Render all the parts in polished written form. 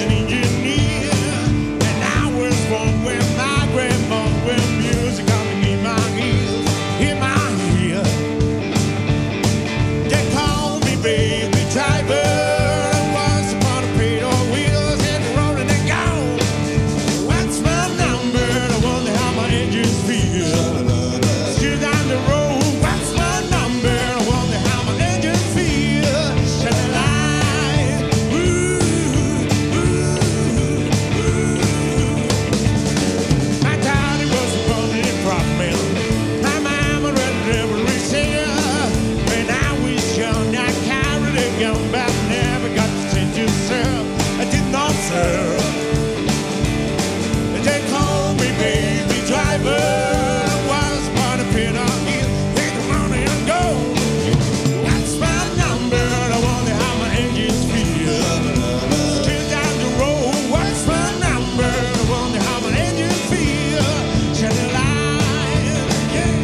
an engineer, and I was born with my grandma with music coming in my ears, in my ear. They call me baby driver. Once upon a paid on wheels, hit the road and they go. What's my number? I wonder how my engines feel. Still down the road. What's my number? I wonder how my engines feel. Shut the light. My daddy was a running prop mill. My mama read every singer. When I was young, I carried a gun, but never got the chance to serve. I did not serve. They call me baby driver. Was born a pin on hill, hit the money and go. That's my number. I wonder how my engines feel. Still down the road. What's my number? I wonder how my engines feel. Shut the light, yeah.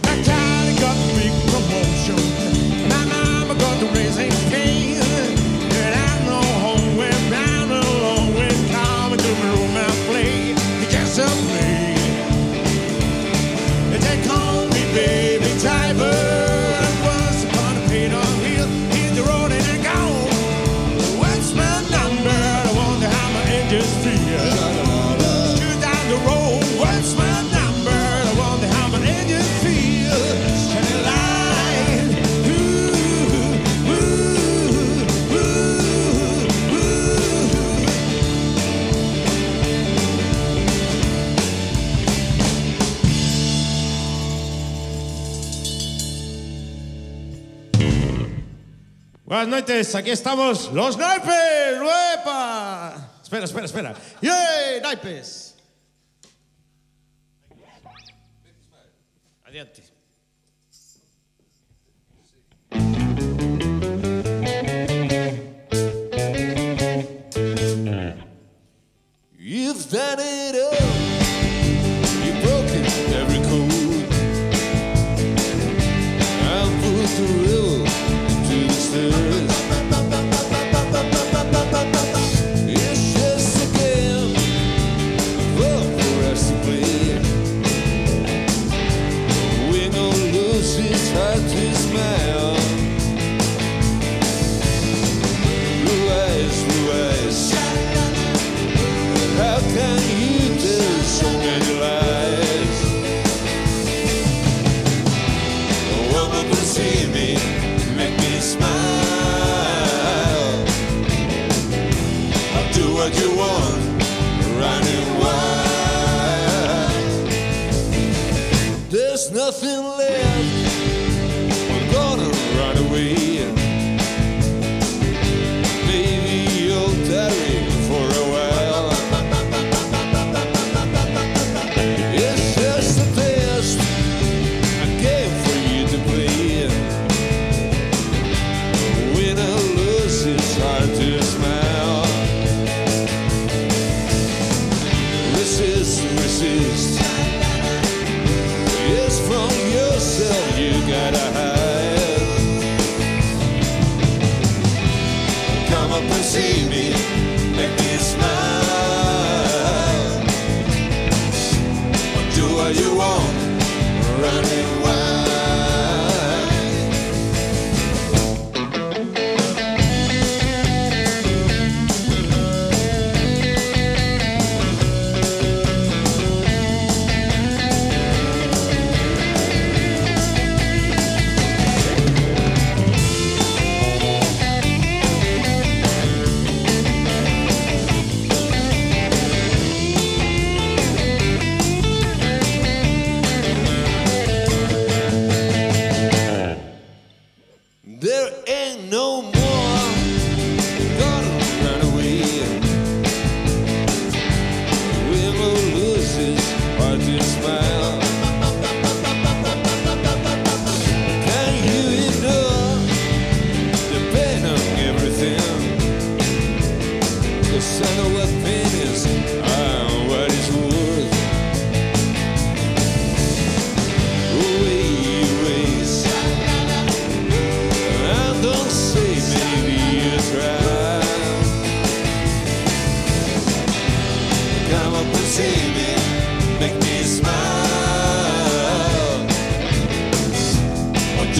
My daddy got the big promotion. My mama got the raising cane. And I'm no home when I'm alone when coming to my room and play. Just a play. They call me baby driver. Once upon a paid on wheel, hit the road and I go. What's my number? I wonder how my engines feel. Still down the road. What's my number? I wonder how my engines feel. Shut the light. Ooh, ooh, ooh, ooh. Buenas noches, aquí estamos los naipes. ¡Uepa! Espera. ¡Yay! Naipes. Adiante. You've done it all. You've broken every code. I'll put the river into the stairs. It's just a game for us to play. We're gonna lose, it's hard to smile. Blue eyes. How can you tell so many lies? A woman will see me, make me smile. I'll do what you want, running wild. There's nothing left, we're gonna run away. Maybe you'll tarry for a while. It's just a test, a game for you to play. Win or lose, it's hard to smile. Resist. It's from yourself you gotta hide.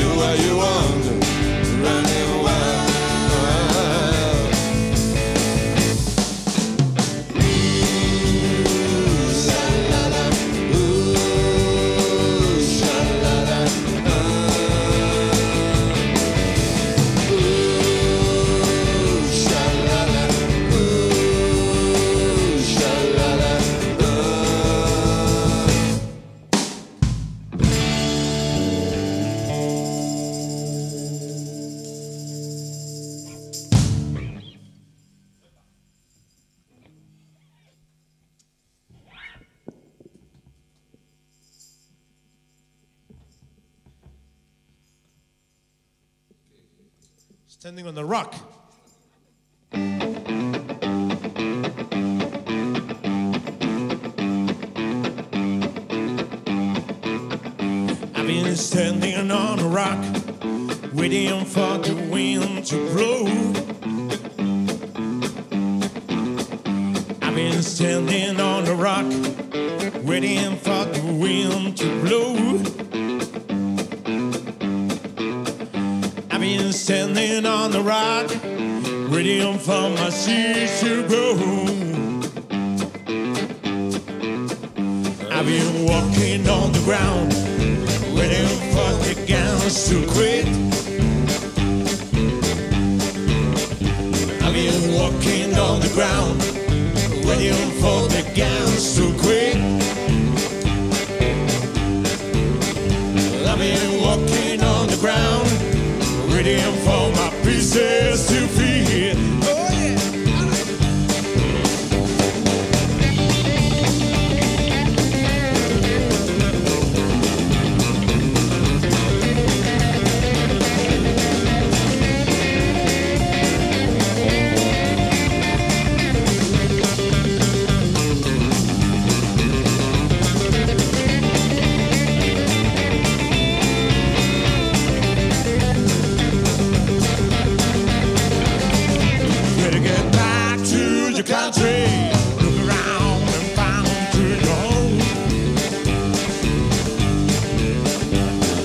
do what you want, running wild. Standing on the rock. I've been standing on a rock, waiting for the wind to blow. I've been standing on a rock, waiting for the wind to blow. I've been standing on the rock, waiting for my seeds to grow. I've been walking on the ground, waiting for the guns to quit. I've been walking on the ground, waiting for the guns to quit. I've been walking on the ground, waiting for my pieces to fit. Oh yeah. Country, look around and find to your home.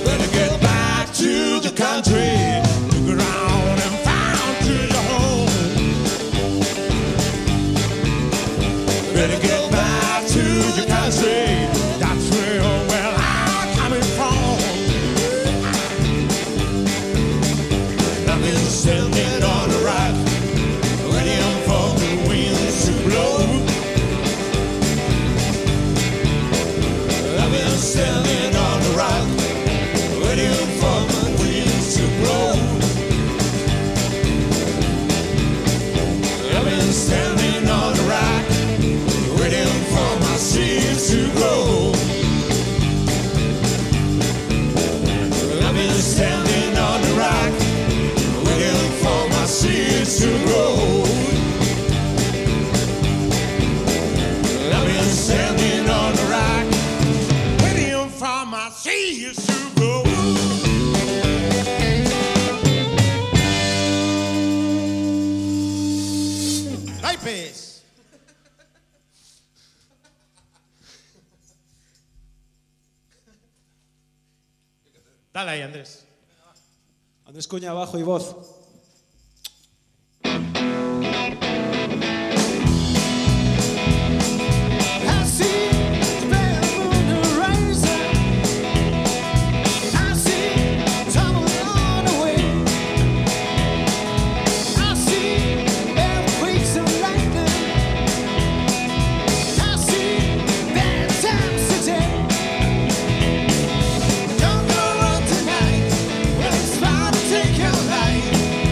Better get back to the country, look around and find to your home. Better get back to the country, that's where I'm coming from. I've been standing on the rock, waiting for the wind to blow. I've been standing on the rock, waiting for the wind to blow. I've been standing on the rock, waiting for my seeds to grow. I've been standing on the rock, waiting for my seeds to grow. Standing on the rock, waiting for my seeds to grow. Naipes. Dale ahí, Andrés. Andrés Cuña, bajo y voz. Don't go run tonight, when it's about to take your life.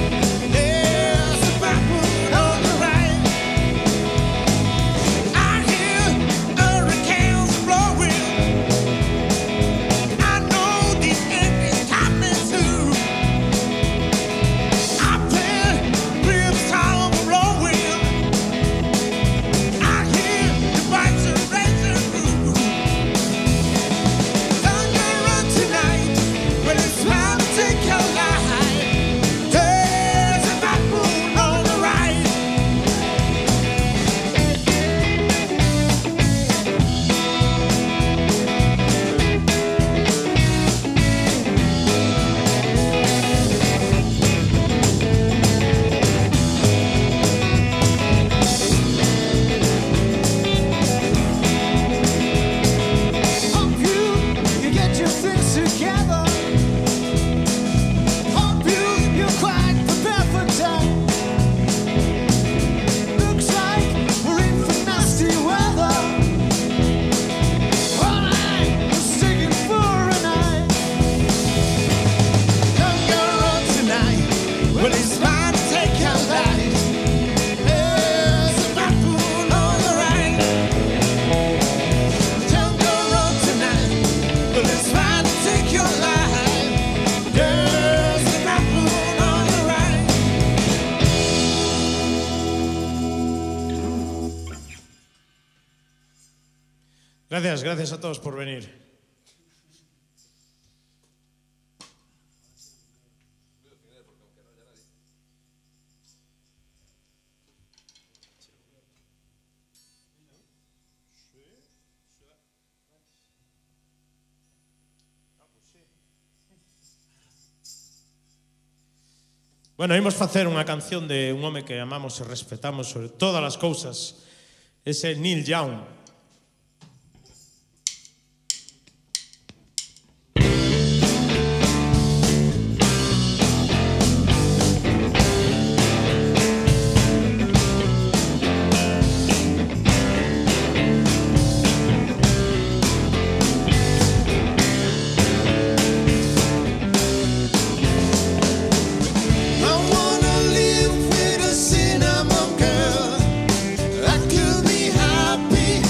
Gracias a todos por venir. Bueno, imos facer unha canción de un home que amamos e respetamos sobre todas as cousas. Ese Neil Young. Cinnamon girl, I could be happy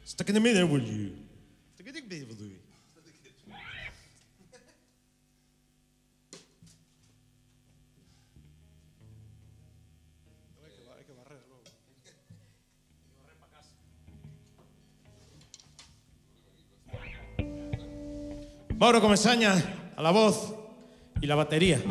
Stuck in the middle with you. Stuck in the middle with you. Mauro Comesaña a la voz y la batería.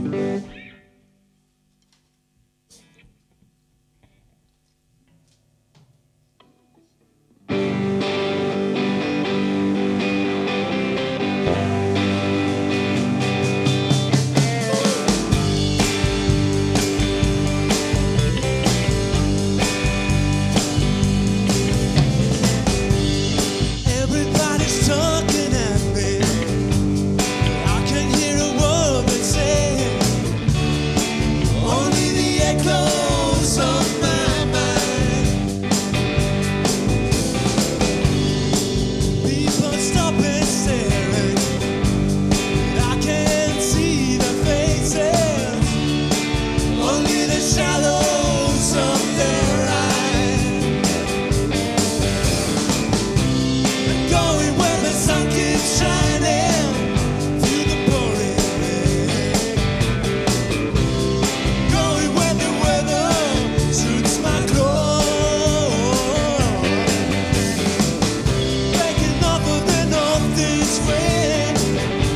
Everybody's talking at me. I can hear a word that's saying only the echoes of my mind. People stop and staring, but I can't see their faces, only the shadows of their eyes. Going where the sun keeps shining through the pouring rain. Going where the weather suits my clothes. Breaking off of the northeast wind,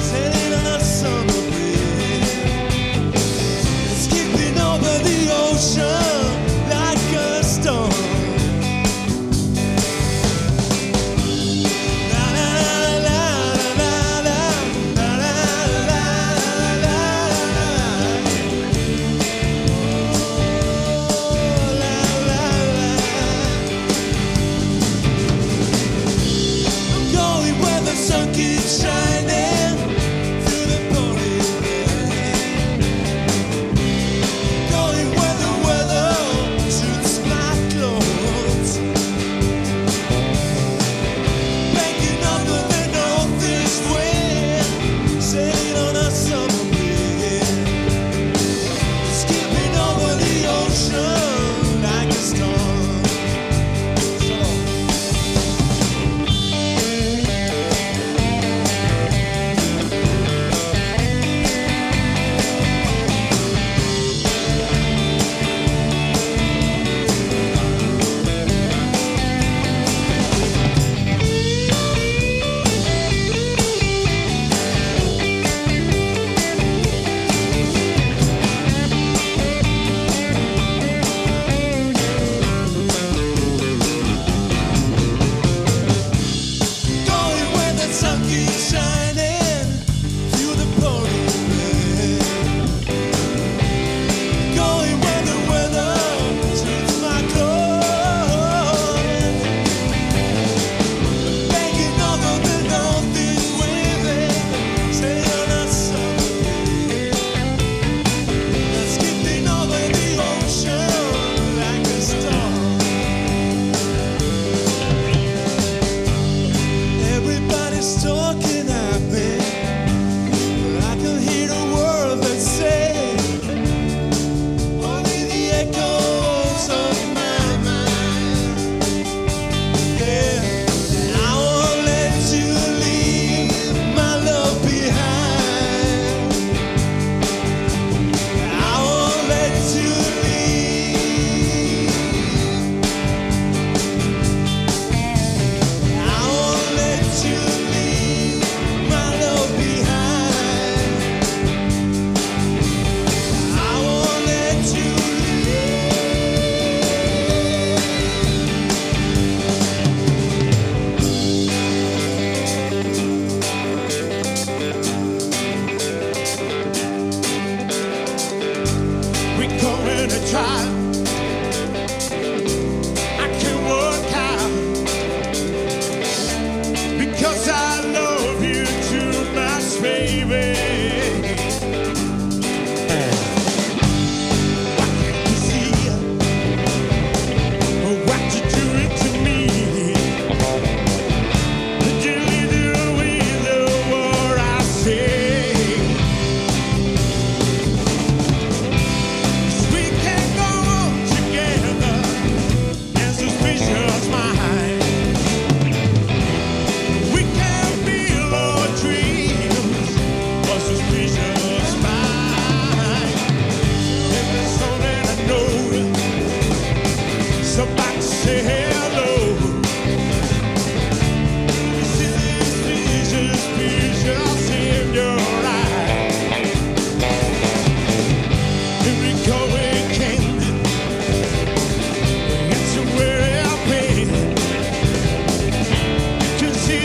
sailing on a summer breeze. Skipping over the ocean like a storm. Going where the sun keeps shining through the pouring rain. Going where the weather suits my clothes. Banking over the northeast wind, sailing on a summer breeze. Skipping over the ocean like a storm. Going where the sun keeps shining through the pouring rain. Going where the weather suits my clothes. Banking over the northeast wind, sailing on a summer breeze. Skipping over the ocean like a storm. Everybody's talking at me, but I can hear a word that's saying only the echoes of my mind. Yeah, and I won't let you leave my love behind. I won't let you leave. I won't let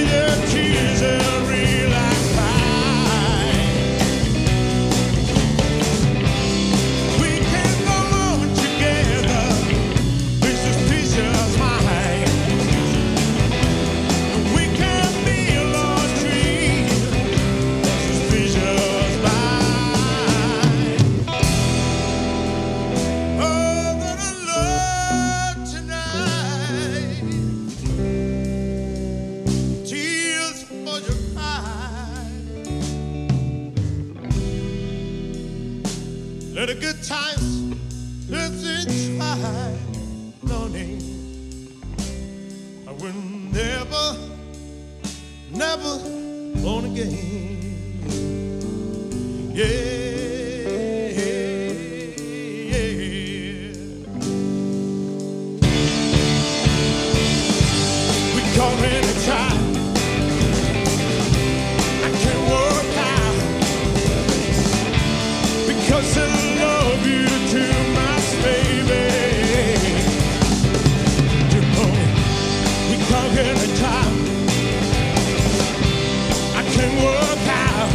the tears are real like pie. We can go on together, this is precious mine. We can be a lost dream, this is precious mine. Oh, gonna love tonight. Tears for your eyes. Let the good times let's try, learning. I will never, never on again. Yeah. We come in and try. I can't work out because I love you too much, baby. You know, we come in and try. I can't work out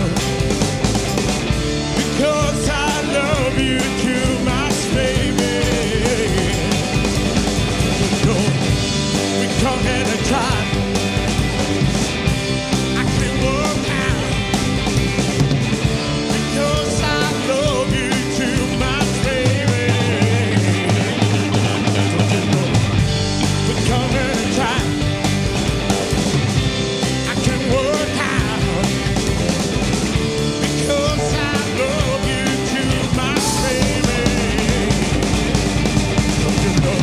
because I love you too much, baby. You know, we come in and try. I can't work out because I love you too much, baby. You know, we come in and try. I can't work out because I love you too much, baby. You know,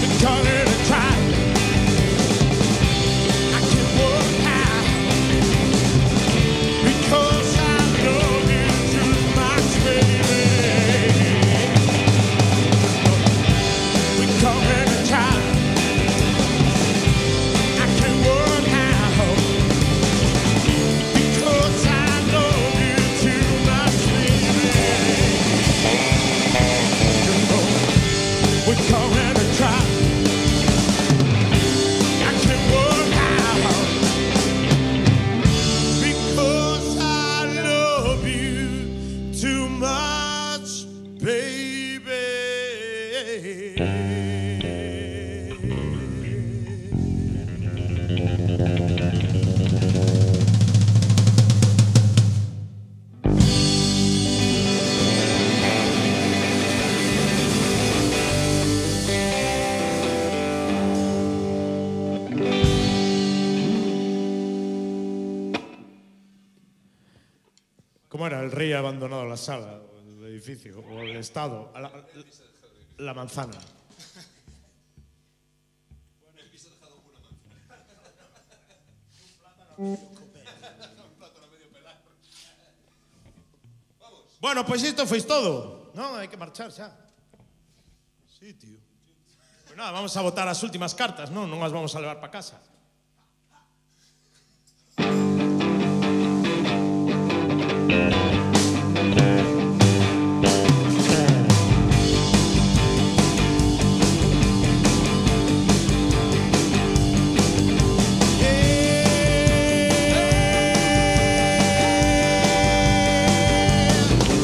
we come in and try. I can't work out because I love you too much, baby. We come in and try. I can't work out because I love you too much, baby. You know, we come in and try. I can't work out because I love you too much, baby. ¿Cómo era? El rey ha abandonado la sala, el edificio, o el estado, la manzana. Bueno, pues esto fue todo. No, hay que marchar ya. Sí, tío. Pues nada, vamos a votar las últimas cartas, ¿no? No las vamos a llevar para casa.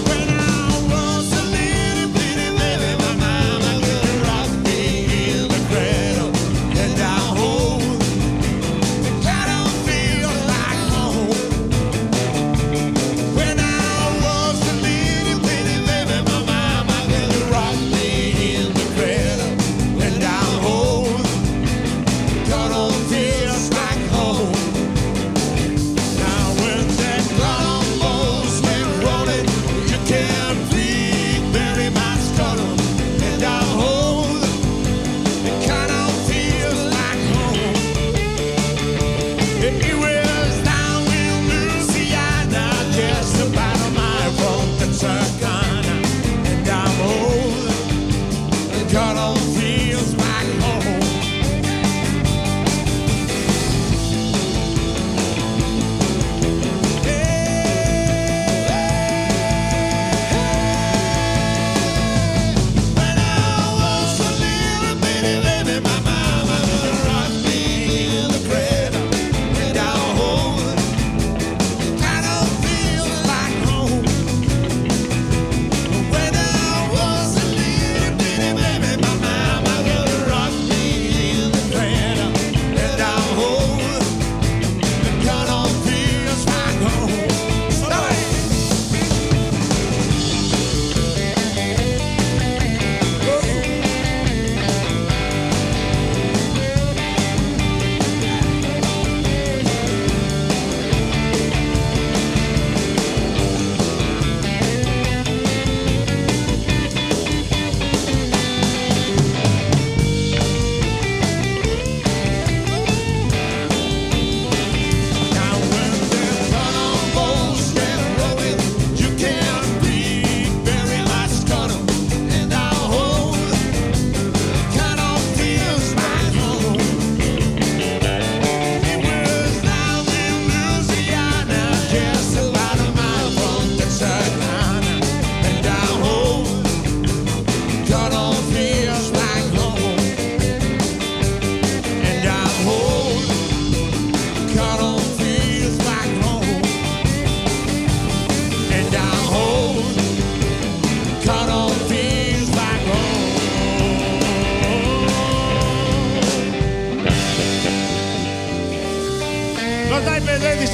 When I was a little bitty baby, my mama could rock me in the cradle, and I hold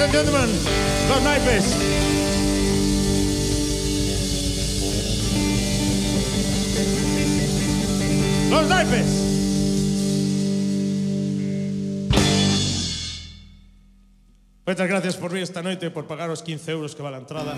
and gentlemen, los naipes. Los naipes. Muchas gracias por vir esta noite, por pagaros 15 euros que va la entrada.